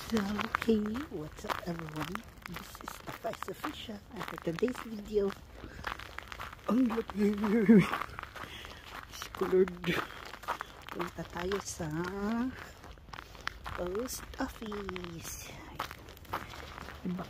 So, hey, what's up everyone? This is the Vice Official and for today's video, ang laki Lord, punta tayo sa post office. Diba?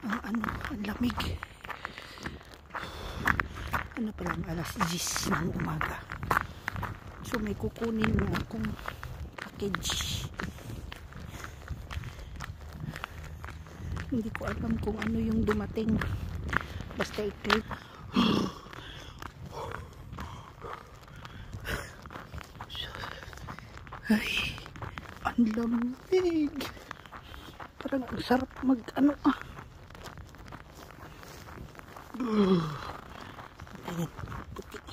Ang lamig. Ano pa lang, alas 10 ng umaga. So may kukunin mo akong package. Hindi ko alam kung ano yung dumating. Basta ito. Ay, ang lamig. Parang ang sarap mag-ano Ayan, puti.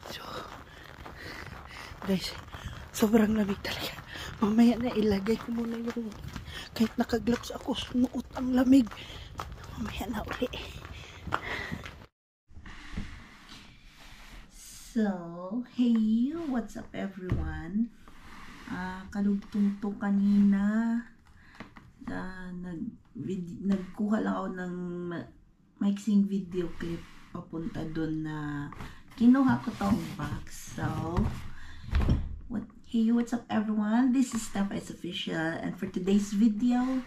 So, guys, sobrang lamig talaga. Mamaya na ilagay ko muna yung, kahit naka-gloves ako, sunuot ang lamig. Mamaya na uli. So, hey, what's up everyone? Kalugtong to kanina. Nagkuha lang ako ng mixing video clip papunta doon na kinuha ko tong box. So, hey, what's up everyone? This is Steph is Official and for today's video,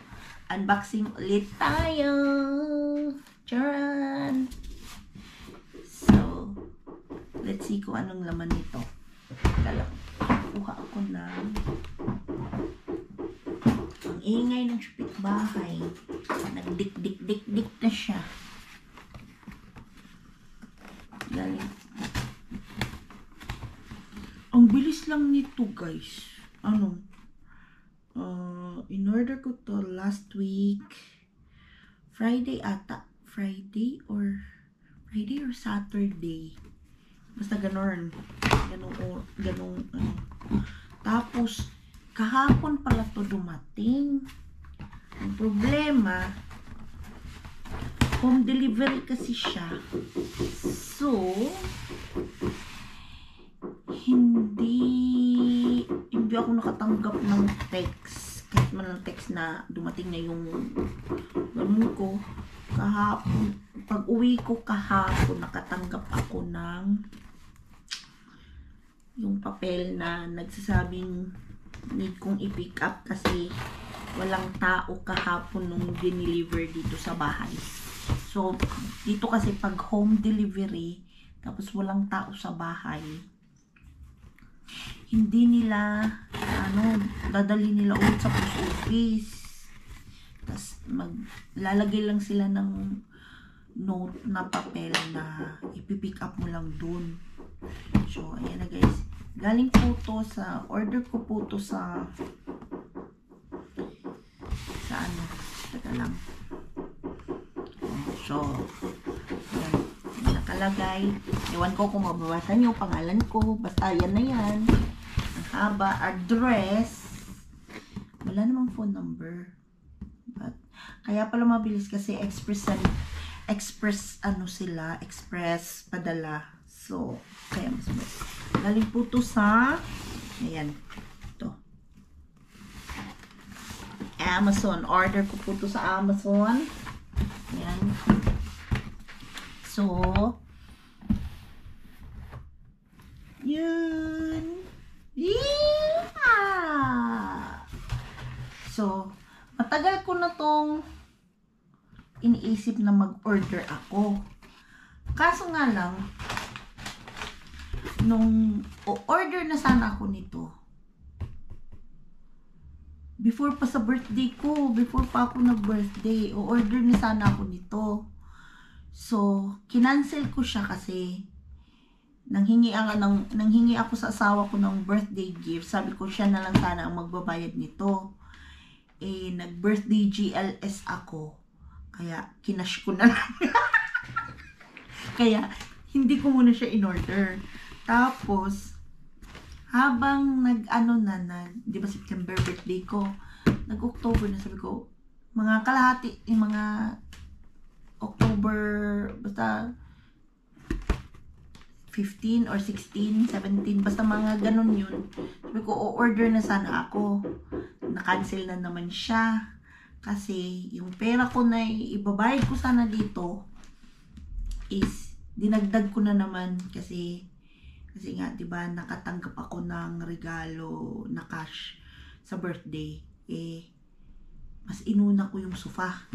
unboxing ulit tayo. Charan! So, let's see kung anong laman nito. Kuha ako ng ang ingay ng kapitbahay. Nagdik-dik-dik-dik na siya. Galing. Ang bilis lang nito guys. In order ko to last week Friday ata. Friday or Saturday. Basta ganun tapos kahapon pala to dumating. Ang problema, home delivery kasi siya, so hindi ako nakatanggap ng text, kahit man ng text na dumating na yung ganun ko. Kahapon, pag uwi ko kahapon, nakatanggap ako ng yung papel na nagsasabing need kong i-pick up kasi walang tao kahapon nung dineliver dito sa bahay. So, dito kasi pag home delivery, tapos walang tao sa bahay, hindi nila, dadali nila ulit sa post office. Tapos, lalagay lang sila ng note na papel na ipipick up mo lang dun. So, ayan na guys. Galing po to sa, order ko po to sa teka lang. So, ayan. Nakalagay. Ewan ko kung mababasa niyo pangalan ko. Basta yan na yan. Ang haba. Address. Wala namang phone number. But, kaya pala mabilis kasi express padala. So, kaya mas galing po to sa ayan, ito Amazon. Order ko po to sa Amazon. Ayan. So, yun. Yeah! So, matagal ko na tong iniisip na mag-order ako. Kaso nga lang, nung order na sana ako nito before pa sa birthday ko, before pa ako nag-birthday, order na sana ako nito. So, kinancel ko siya kasi nanghingi ako sa asawa ko ng birthday gift. Sabi ko siya na lang sana ang magbabayad nito. Nag-birthday GLS ako. Kaya, kinash ko na lang. Kaya, hindi ko muna siya in-order. Tapos, habang di ba September birthday ko, nag-October na, sabi ko, mga kalahati, mga October, basta 15 or 16, 17, basta mga ganun yun. Sabi ko, o-order na sana ako. Na-cancel na naman siya. Kasi yung pera ko na ibabayad ko sana dito is dinagdag ko na naman kasi nga 'di ba nakatanggap ako ng regalo na cash sa birthday. Mas inuna ko yung sofa.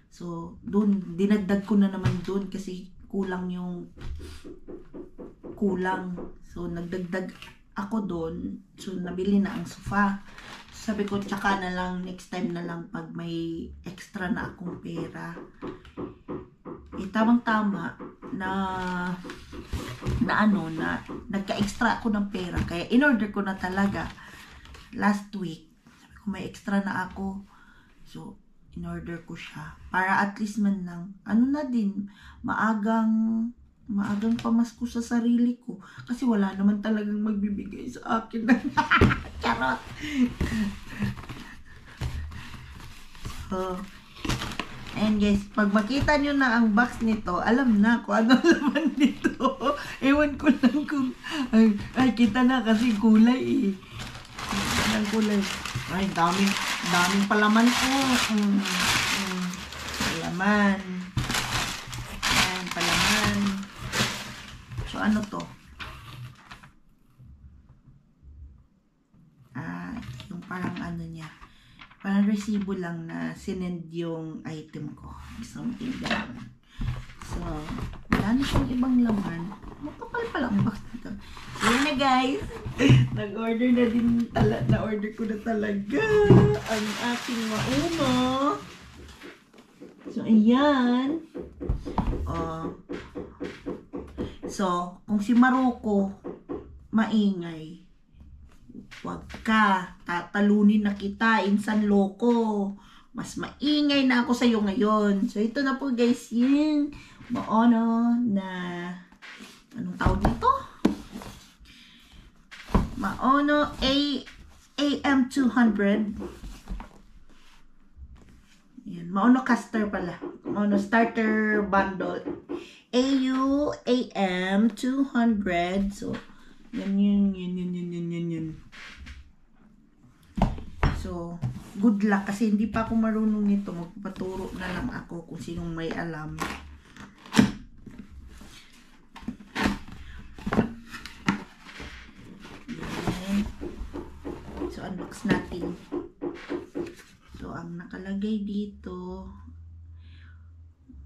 So, doon dinagdag ko na naman doon kasi kulang. So, nagdagdag ako doon. So, nabili na ang sofa. Sabi ko, tsaka na lang, next time na lang pag may extra na akong pera. Tamang-tama na nagka-extra ako ng pera. Kaya, in-order ko na talaga last week. Sabi ko, may extra na ako. So, in-order ko siya. Para at least man lang, maagang pamasko sa sarili ko. Kasi wala naman talagang magbibigay sa akin. Charot! So, and guys, pag makita nyo na ang box nito, alam na kung ano laman nito. Ewan ko lang kung, ay kita na kasi kulay Ang kulay. Ay, daming palaman ko. Palaman. Ayan, palaman. So, ano to? Yung parang ano niya. Parang resibo lang na sinend yung item ko. Something gano'n. So, wala na siyang ibang laman. Makapal pala ang box nito. So, yun na guys. Nag-order na din. Na-order ko na talaga ang aking mauno. So, ayan. So, kung si Maruko maingay, wag ka, tatalunin na kita, insan loko. Mas maingay na ako sa'yo ngayon. So, ito na po guys, yung Maono na, anong tawag dito? Maono AM200. Yan, Maono caster pala. Maono starter bundle. AU AM200. So, yan. So, good luck kasi hindi pa ako marunong nito. Magpapaturo na lang ako kung sinong may alam. Yan. So, unbox natin. So, ang nakalagay dito,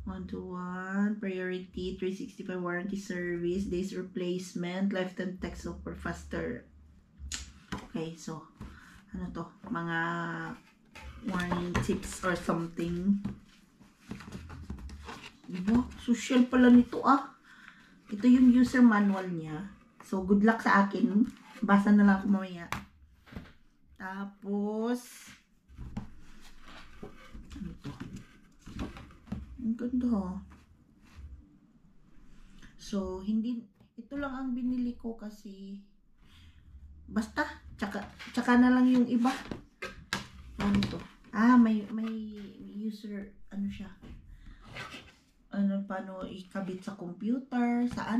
1-to-1, priority, 365 warranty service, days replacement, lifetime tech support faster. Okay, so, ano to? Mga warning tips or something. Diba? Social pala nito Ito yung user manual niya. So, good luck sa akin. Basa na lang ako mamaya. Tapos, ano to? Ang ganda. So, ito lang ang binili ko kasi basta, tsaka na lang yung iba. Ano to? May user, ano siya? Paano ikabit sa computer, sa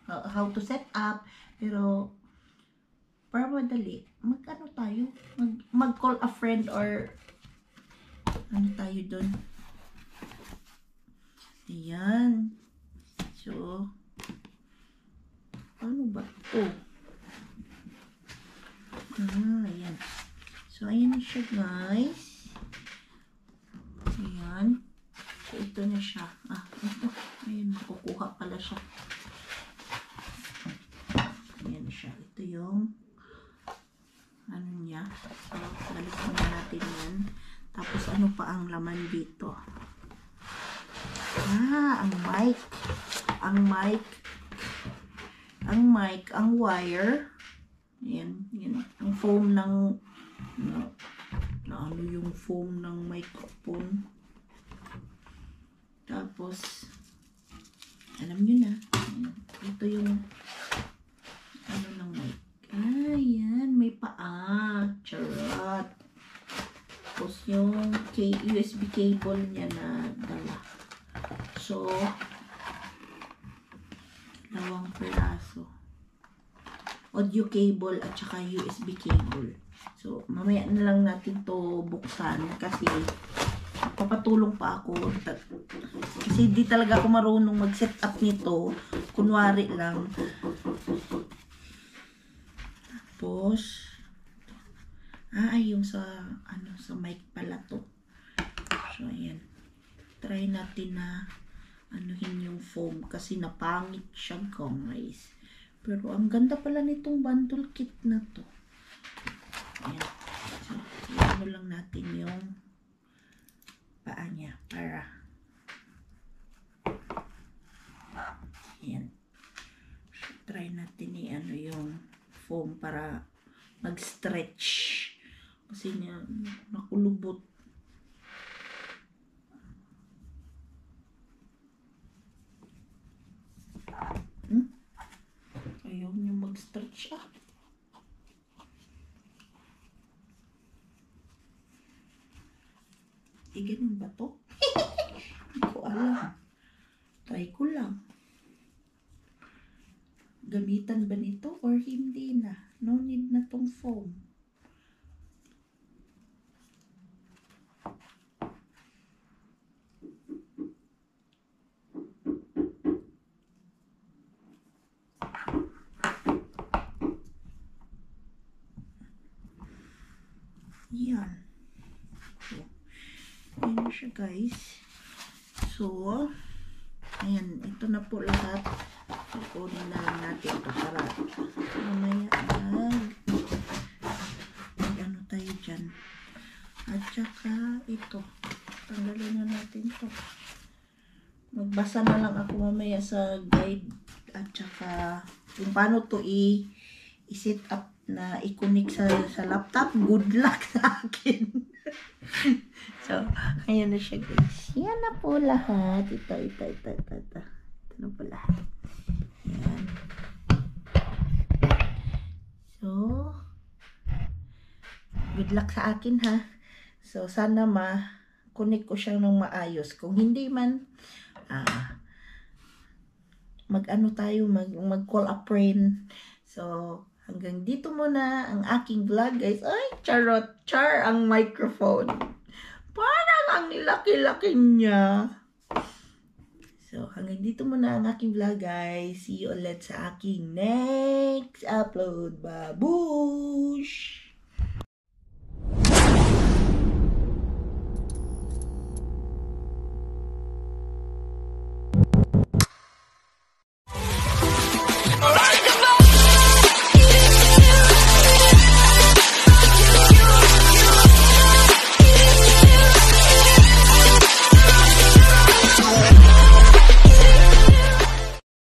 how to set up. Pero, para madali, mag-call a friend or ano tayo dun. Ayan. So, ano ba? Ayan. So, ayan na siya, guys. Ayan. So, ito na siya. Ito. Ayan, makukuha pala siya. Ayan siya. Ito yung ano niya. So, balikan na natin yan. Tapos, ano pa ang laman dito? Ang mic. Ang wire. Ayan. Ang foam ng ano yung foam ng microphone. Tapos, alam nyo na. Ayan. Ito yung ano ng mic. Ayan. May paa. Charot. Tapos yung USB cable niya na dala. So, 2 piraso. Audio cable at saka USB cable. So, mamaya na lang natin to buksan kasi papatulong pa ako. Kasi di talaga ako marunong mag-set up nito. Kunwari lang. Tapos, yung sa, sa mic pala to. So, ayan. Try natin na anuhin yung foam kasi napangit siya, guys. Pero ang ganda pala nitong bundle kit na to. Ayan. So, ano lang natin yung paa niya para ayan. So, try natin yung foam para mag-stretch kasi niya nakulubot. Ayaw niya mag-stretch ganun ba to? Hindi ko alam. Try ko lang. Gamitan ba nito or hindi na? No need na tong foam. Yan. Ayan siya, guys. So, ayan. Ito na po lahat. Kukunin na lang natin ito para mamaya ano tayo dyan. At saka ito. Tanggalin na natin ito. Magbasa na lang ako mamaya sa guide at saka kung paano to i-set up na i-connect sa laptop. Good luck sa akin. So, ayan na siya, guys. Yan na po lahat. Ito na po lahat. Yan. So, good luck sa akin, ha. So, sana ma-connect ko siya ng maayos. Kung hindi man, mag-ano tayo, mag-call a friend. So, hanggang dito muna ang aking vlog, guys. Ay, charot, char ang microphone. Parang ang laki-laki niya. So, hanggang dito muna ang aking vlog, guys. See you ulit sa aking next upload. Babush!